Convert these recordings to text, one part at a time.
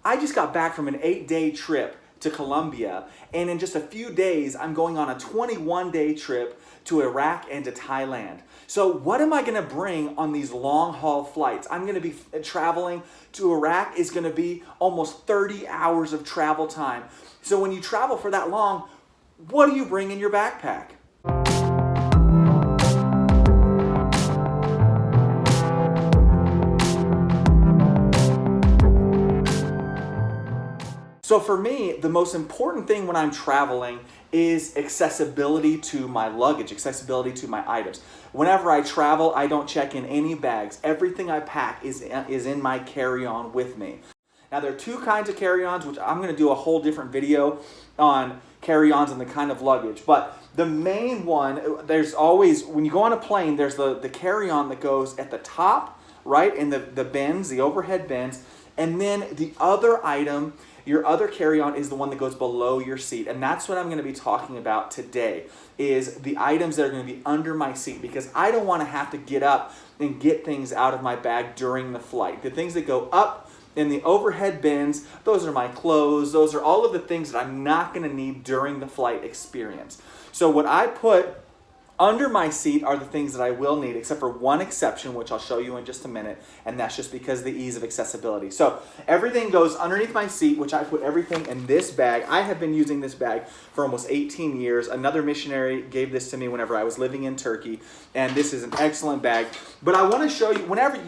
I just got back from an 8-day trip to Colombia, and in just a few days, I'm going on a 21-day trip to Iraq and to Thailand. So what am I gonna bring on these long haul flights? I'm gonna be traveling to Iraq. Is gonna be almost 30 hours of travel time. So when you travel for that long, what do you bring in your backpack? So for me, the most important thing when I'm traveling is accessibility to my luggage, accessibility to my items. Whenever I travel, I don't check in any bags. Everything I pack is in my carry-on with me. Now there are two kinds of carry-ons, which I'm gonna do a whole different video on carry-ons and the kind of luggage. But the main one, there's always, when you go on a plane, there's the carry-on that goes at the top, right? In the bins, the overhead bins. And then the other item, your other carry-on, is the one that goes below your seat. And that's what I'm gonna be talking about today, is the items that are gonna be under my seat, because I don't wanna have to get up and get things out of my bag during the flight. The things that go up in the overhead bins, those are my clothes. Those are all of the things that I'm not gonna need during the flight experience. So what I put under my seat are the things that I will need, except for one exception, which I'll show you in just a minute, and that's just because of the ease of accessibility. So everything goes underneath my seat, which I put everything in this bag. I have been using this bag for almost 18 years. Another missionary gave this to me whenever I was living in Turkey, and this is an excellent bag. But I want to show you, whenever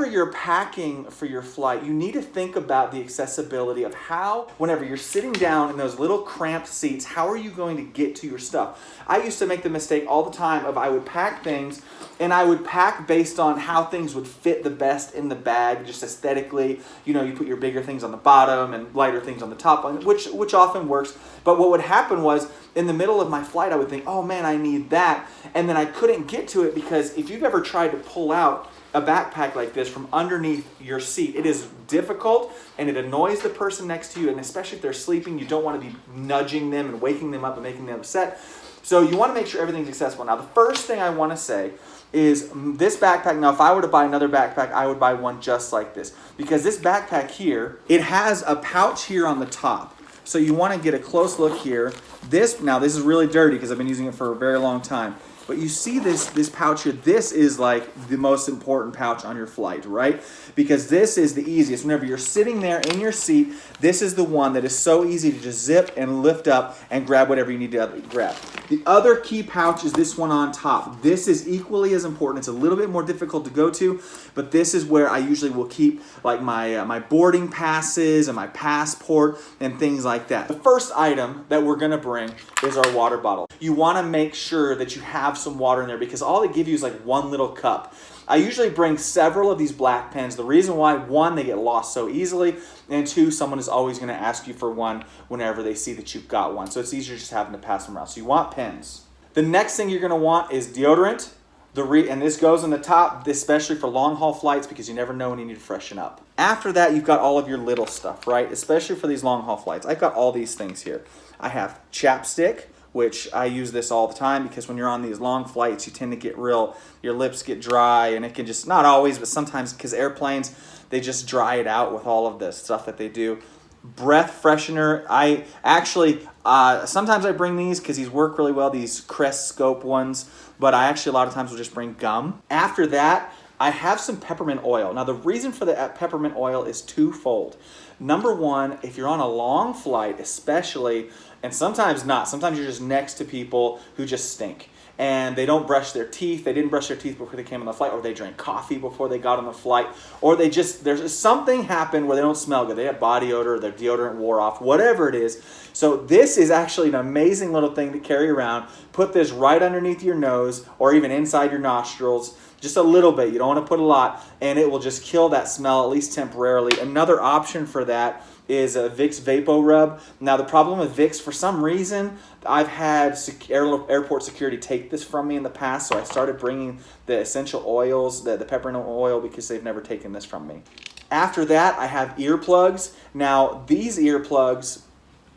you're packing for your flight, you need to think about the accessibility of how, whenever you're sitting down in those little cramped seats, how are you going to get to your stuff? I used to make the mistake all the time of I would pack things, and I would pack based on how things would fit the best in the bag, just aesthetically. You know, you put your bigger things on the bottom and lighter things on the top, which often works. But what would happen was, in the middle of my flight, I would think, oh man, I need that. And then I couldn't get to it, because if you've ever tried to pull out a backpack like this from underneath your seat, it is difficult, and it annoys the person next to you, and especially if they're sleeping, you don't want to be nudging them and waking them up and making them upset. So you want to make sure everything's accessible. Now, the first thing I want to say is this backpack. Now, if I were to buy another backpack, I would buy one just like this, because this backpack here, it has a pouch here on the top. So you want to get a close look here. This is really dirty because I've been using it for a very long time. But you see this pouch here, this is like the most important pouch on your flight, right? Because this is the easiest. Whenever you're sitting there in your seat, this is the one that is so easy to just zip and lift up and grab whatever you need to grab. The other key pouch is this one on top. This is equally as important. It's a little bit more difficult to go to, but this is where I usually will keep like my boarding passes and my passport and things like that. The first item that we're gonna bring is our water bottle. You wanna make sure that you have some water in there, because all they give you is like one little cup. I usually bring several of these black pens. The reason why, one, they get lost so easily, and two, someone is always going to ask you for one whenever they see that you've got one. So it's easier just having to pass them around. So you want pens. The next thing you're going to want is deodorant. And this goes on the top, especially for long haul flights, because you never know when you need to freshen up. After that, you've got all of your little stuff, right? Especially for these long haul flights. I've got all these things here. I have chapstick, which I use this all the time, because when you're on these long flights, you tend to get your lips get dry, and it can just, not always, but sometimes, because airplanes, they just dry it out with all of this stuff that they do. Breath freshener. I actually, sometimes I bring these because these work really well, these Crest Scope ones, but I actually a lot of times will just bring gum. After that, I have some peppermint oil. Now, the reason for the peppermint oil is twofold. Number one, if you're on a long flight, especially, and sometimes not, sometimes you're just next to people who just stink, and they don't brush their teeth. They didn't brush their teeth before they came on the flight, or they drank coffee before they got on the flight, or there's something happened where they don't smell good. They have body odor, their deodorant wore off, whatever it is. So this is actually an amazing little thing to carry around. Put this right underneath your nose, or even inside your nostrils, just a little bit. You don't want to put a lot, and it will just kill that smell, at least temporarily. Another option for that is a Vicks Vapo Rub. Now, the problem with Vicks, for some reason, I've had airport security take this from me in the past, so I started bringing the essential oils, the peppermint oil, because they've never taken this from me. After that, I have earplugs. Now, these earplugs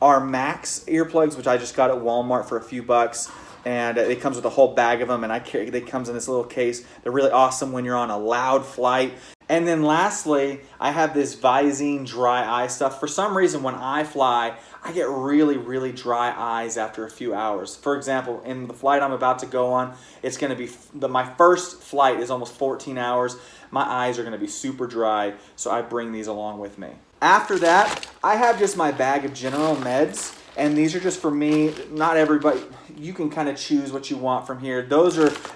are Max earplugs, which I just got at Walmart for a few bucks. And it comes with a whole bag of them, and they comes in this little case. They're really awesome when you're on a loud flight. And then lastly, I have this Visine dry eye stuff. For some reason, when I fly, I get really, really dry eyes after a few hours. For example, in the flight I'm about to go on, it's going to be, my first flight is almost 14 hours. My eyes are going to be super dry, so I bring these along with me. After that, I have just my bag of general meds. And these are just for me, not everybody. You can kind of choose what you want from here.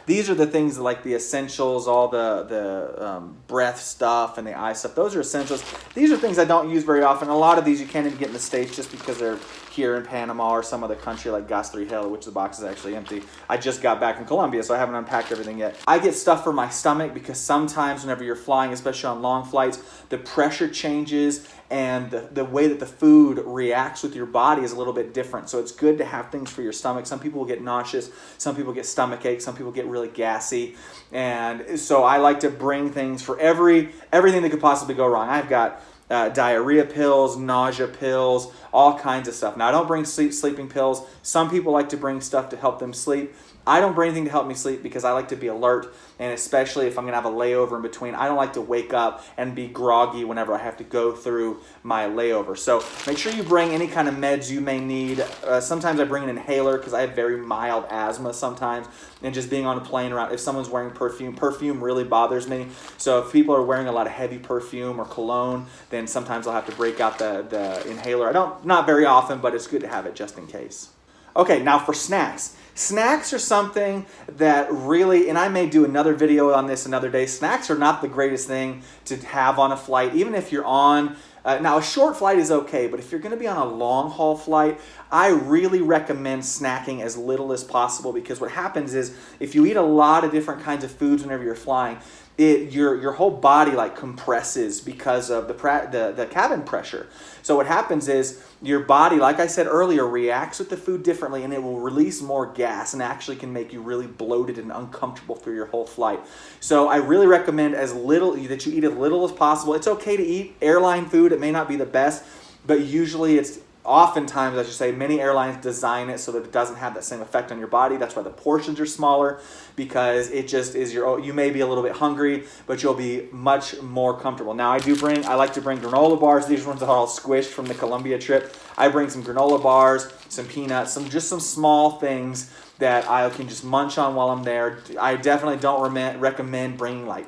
These are the things like the essentials, all the breath stuff and the eye stuff. Those are essentials. These are things I don't use very often. A lot of these you can't even get in the States just because they're here in Panama or some other country like Gas3 Hill, which the box is actually empty. I just got back from Colombia, so I haven't unpacked everything yet. I get stuff for my stomach because sometimes whenever you're flying, especially on long flights, the pressure changes and the way that the food reacts with your body is a little bit different. So it's good to have things for your stomach. Some people will get nauseous, some people get stomach ache, some people get really gassy. And so I like to bring things for everything that could possibly go wrong. I've got diarrhea pills, nausea pills, all kinds of stuff. Now, I don't bring sleeping pills. Some people like to bring stuff to help them sleep. I don't bring anything to help me sleep because I like to be alert, and especially if I'm going to have a layover in between, I don't like to wake up and be groggy whenever I have to go through my layover. So make sure you bring any kind of meds you may need. Sometimes I bring an inhaler because I have very mild asthma sometimes, and just being on a plane around, if someone's wearing perfume really bothers me. So if people are wearing a lot of heavy perfume or cologne, then sometimes I'll have to break out the inhaler. Not very often, but it's good to have it just in case. Okay, now for snacks. Snacks are something that really, and I may do another video on this another day, snacks are not the greatest thing to have on a flight, even if you're on, now a short flight is okay, but if you're going to be on a long haul flight, I really recommend snacking as little as possible, because what happens is if you eat a lot of different kinds of foods whenever you're flying, your whole body like compresses because of the cabin pressure. So what happens is your body, like I said earlier, reacts with the food differently, and it will release more gas and actually can make you really bloated and uncomfortable for your whole flight. So I really recommend that you eat as little as possible. It's okay to eat airline food. It may not be the best, but usually oftentimes, I should say, many airlines design it so that it doesn't have that same effect on your body. That's why the portions are smaller, because it just is you may be a little bit hungry, but you'll be much more comfortable. Now, I like to bring granola bars. These ones are all squished from the Colombia trip. I bring some granola bars, some peanuts, some small things that I can just munch on while I'm there. I definitely don't recommend bringing like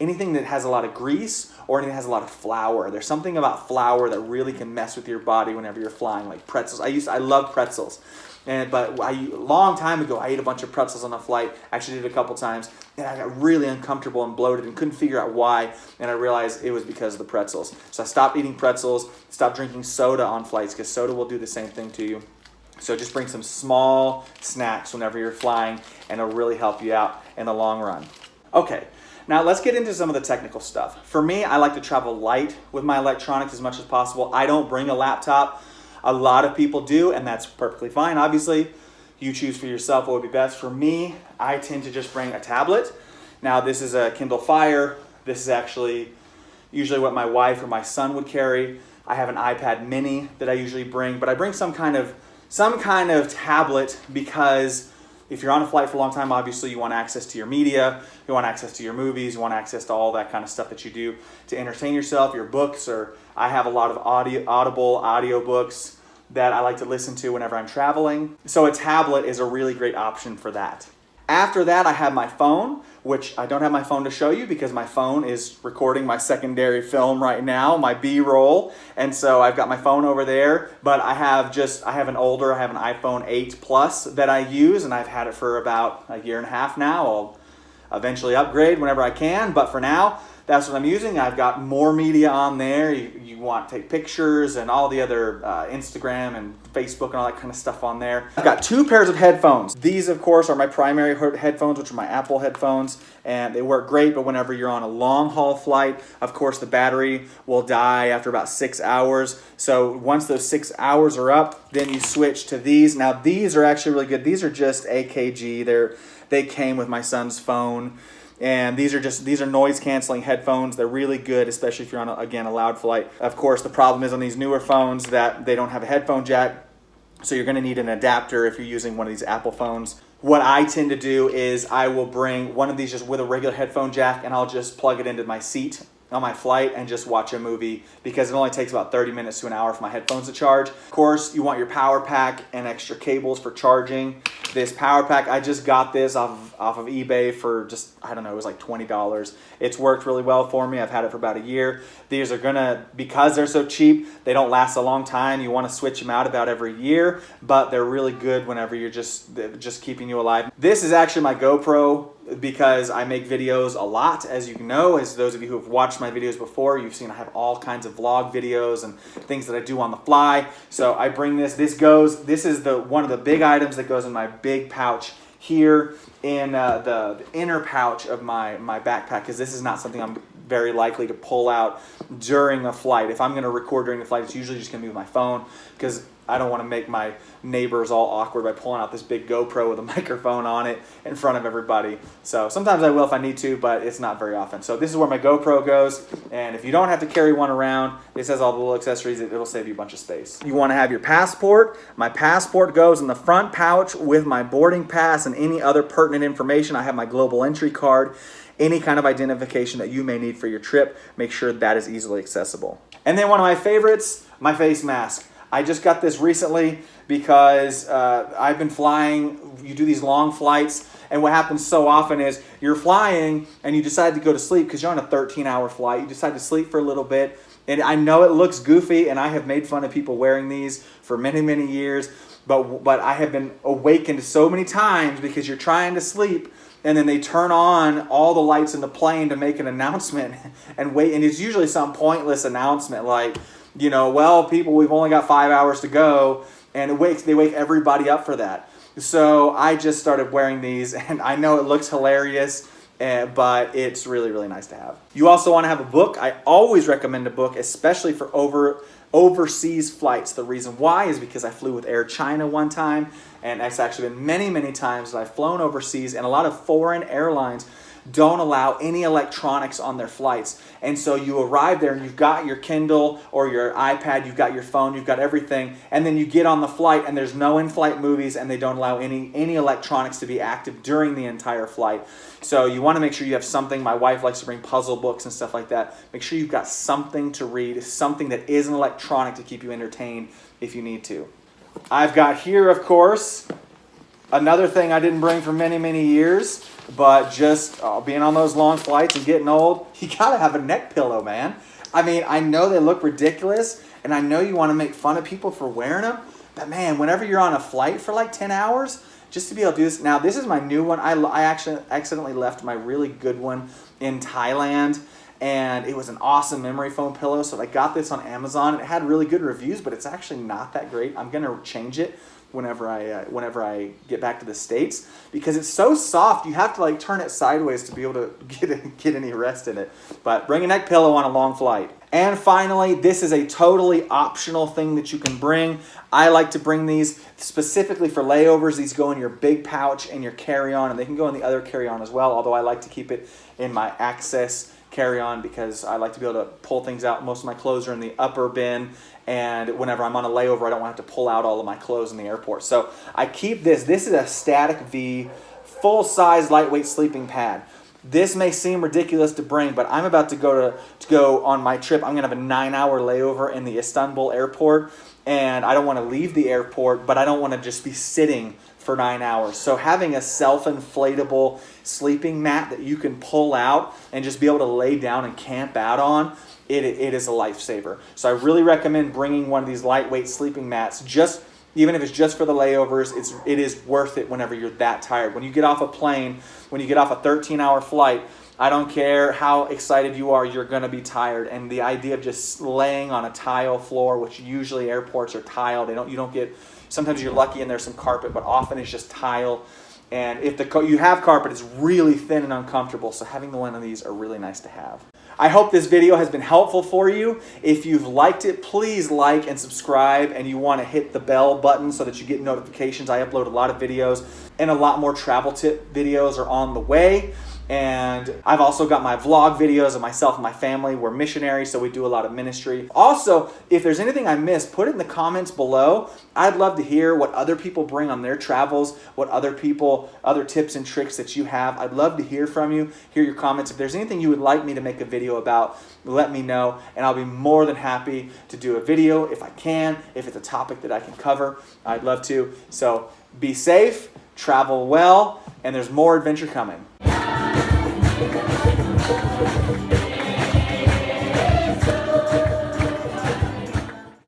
anything that has a lot of grease or anything that has a lot of flour. There's something about flour that really can mess with your body whenever you're flying, like pretzels. I love pretzels. But a long time ago, I ate a bunch of pretzels on a flight. Actually did it a couple times. And I got really uncomfortable and bloated and couldn't figure out why. And I realized it was because of the pretzels. So I stopped eating pretzels, stopped drinking soda on flights, because soda will do the same thing to you. So just bring some small snacks whenever you're flying, and it'll really help you out in the long run. Okay. Now let's get into some of the technical stuff. For me, I like to travel light with my electronics as much as possible. I don't bring a laptop. A lot of people do, and that's perfectly fine. Obviously, you choose for yourself what would be best. For me, I tend to just bring a tablet. Now this is a Kindle Fire. This is actually usually what my wife or my son would carry. I have an iPad mini that I usually bring, but I bring some kind of tablet because if you're on a flight for a long time, obviously you want access to your media, you want access to your movies, you want access to all that kind of stuff that you do to entertain yourself, your books, or I have a lot of audible audiobooks that I like to listen to whenever I'm traveling. So a tablet is a really great option for that. After that, I have my phone, which I don't have my phone to show you because my phone is recording my secondary film right now, my B-roll. And so I've got my phone over there, but I have an iPhone 8 Plus that I use, and I've had it for about a year and a half now. I'll eventually upgrade whenever I can, but for now, that's what I'm using. I've got more media on there. You want to take pictures and all the other Instagram and Facebook and all that kind of stuff on there. I've got 2 pairs of headphones. These, of course, are my primary headphones, which are my Apple headphones, and they work great, but whenever you're on a long-haul flight, of course, the battery will die after about 6 hours. So once those 6 hours are up, then you switch to these. Now, these are actually really good. These are just AKG. They came with my son's phone. And these are noise-canceling headphones. They're really good, especially if you're on, a loud flight. Of course, the problem is on these newer phones that they don't have a headphone jack, so you're going to need an adapter if you're using one of these Apple phones. what I tend to do is I will bring one of these just with a regular headphone jack, and I'll just plug it into my seat on my flight and just watch a movie, because it only takes about 30 minutes to an hour for my headphones to charge. Of course, you want your power pack and extra cables for charging. This power pack, I just got this off of eBay for just, I don't know, it was like $20. It's worked really well for me. I've had it for about a year. These are gonna, because they're so cheap, they don't last a long time. You want to switch them out about every year, but they're really good whenever you're just keeping you alive. This is actually my GoPro, because I make videos a lot, as you know. As those of you who have watched my videos before, you've seen I have all kinds of vlog videos and things that I do on the fly. So I bring this. This is one of the big items that goes in my big pouch here in the inner pouch of my backpack, because this is not something I'm very likely to pull out during a flight. If I'm going to record during a flight, it's usually just going to be with my phone, because I don't want to make my neighbors all awkward by pulling out this big GoPro with a microphone on it in front of everybody. So sometimes I will if I need to, but it's not very often. So this is where my GoPro goes, and if you don't have to carry one around, this has all the little accessories. It'll save you a bunch of space. You want to have your passport. My passport goes in the front pouch with my boarding pass and any other pertinent information. I have my global entry card. Any kind of identification that you may need for your trip, make sure that is easily accessible. And then one of my favorites, my face mask. I just got this recently because I've been flying. You do these long flights, and what happens so often is you're flying and you decide to go to sleep because you're on a 13-hour flight. You decide to sleep for a little bit, and I know it looks goofy, and I have made fun of people wearing these for many, many years, but I have been awakened so many times because you're trying to sleep, and then they turn on all the lights in the plane to make an announcement and wait, and it's usually some pointless announcement like, you know, well, people, we've only got 5 hours to go, and they wake everybody up for that. So I just started wearing these, and I know it looks hilarious, but it's really, really nice to have. You also want to have a book. I always recommend a book, especially for overseas flights. The reason why is because I flew with Air China one time, and it's actually been many, many times that I've flown overseas, and a lot of foreign airlines don't allow any electronics on their flights. And so you arrive there and you've got your Kindle or your iPad, you've got your phone, you've got everything, and then you get on the flight and there's no in-flight movies, and they don't allow any electronics to be active during the entire flight. So you want to make sure you have something. My wife likes to bring puzzle books and stuff like that. Make sure you've got something to read, something that isn't electronic to keep you entertained if you need to. I've got here, of course, another thing I didn't bring for many, many years, but just being on those long flights and getting old, you gotta have a neck pillow, man. I mean, I know they look ridiculous, and I know you want to make fun of people for wearing them, but man, whenever you're on a flight for like 10 hours, just to be able to do this. Now, this is my new one. I actually accidentally left my really good one in Thailand, and it was an awesome memory foam pillow, so I got this on Amazon. It had really good reviews, but it's actually not that great. I'm gonna change it whenever I get back to the States, because it's so soft. You have to like turn it sideways to be able to get any rest in it. But bring a neck pillow on a long flight. And finally, this is a totally optional thing that you can bring. I like to bring these specifically for layovers. These go in your big pouch and your carry-on, and they can go in the other carry-on as well, although I like to keep it in my access carry-on because I like to be able to pull things out. Most of my clothes are in the upper bin, and whenever I'm on a layover, I don't want to have to pull out all of my clothes in the airport. So I keep this. This is a Static V full-size lightweight sleeping pad. This may seem ridiculous to bring, but I'm about to go on my trip. I'm going to have a 9-hour layover in the Istanbul airport, and I don't want to leave the airport, but I don't want to just be sitting for 9 hours. So having a self-inflatable sleeping mat that you can pull out and just be able to lay down and camp out on, it is a lifesaver. So I really recommend bringing one of these lightweight sleeping mats, even if it's just for the layovers. It is worth it whenever you're that tired. When you get off a plane, when you get off a 13-hour flight, I don't care how excited you are, you're going to be tired. And the idea of just laying on a tile floor, which usually airports are tiled, you don't get, sometimes you're lucky and there's some carpet, but often it's just tile. And if you have carpet, it's really thin and uncomfortable. So having one of these are really nice to have. I hope this video has been helpful for you. If you've liked it, please like and subscribe, and you want to hit the bell button so that you get notifications. I upload a lot of videos, and a lot more travel tip videos are on the way. And I've also got my vlog videos of myself and my family. We're missionary, so we do a lot of ministry. Also, if there's anything I missed, put it in the comments below. I'd love to hear what other people bring on their travels, what other tips and tricks that you have. I'd love to hear from you, hear your comments. If there's anything you would like me to make a video about, let me know, and I'll be more than happy to do a video if I can, if it's a topic that I can cover. I'd love to. So be safe, travel well, and there's more adventure coming.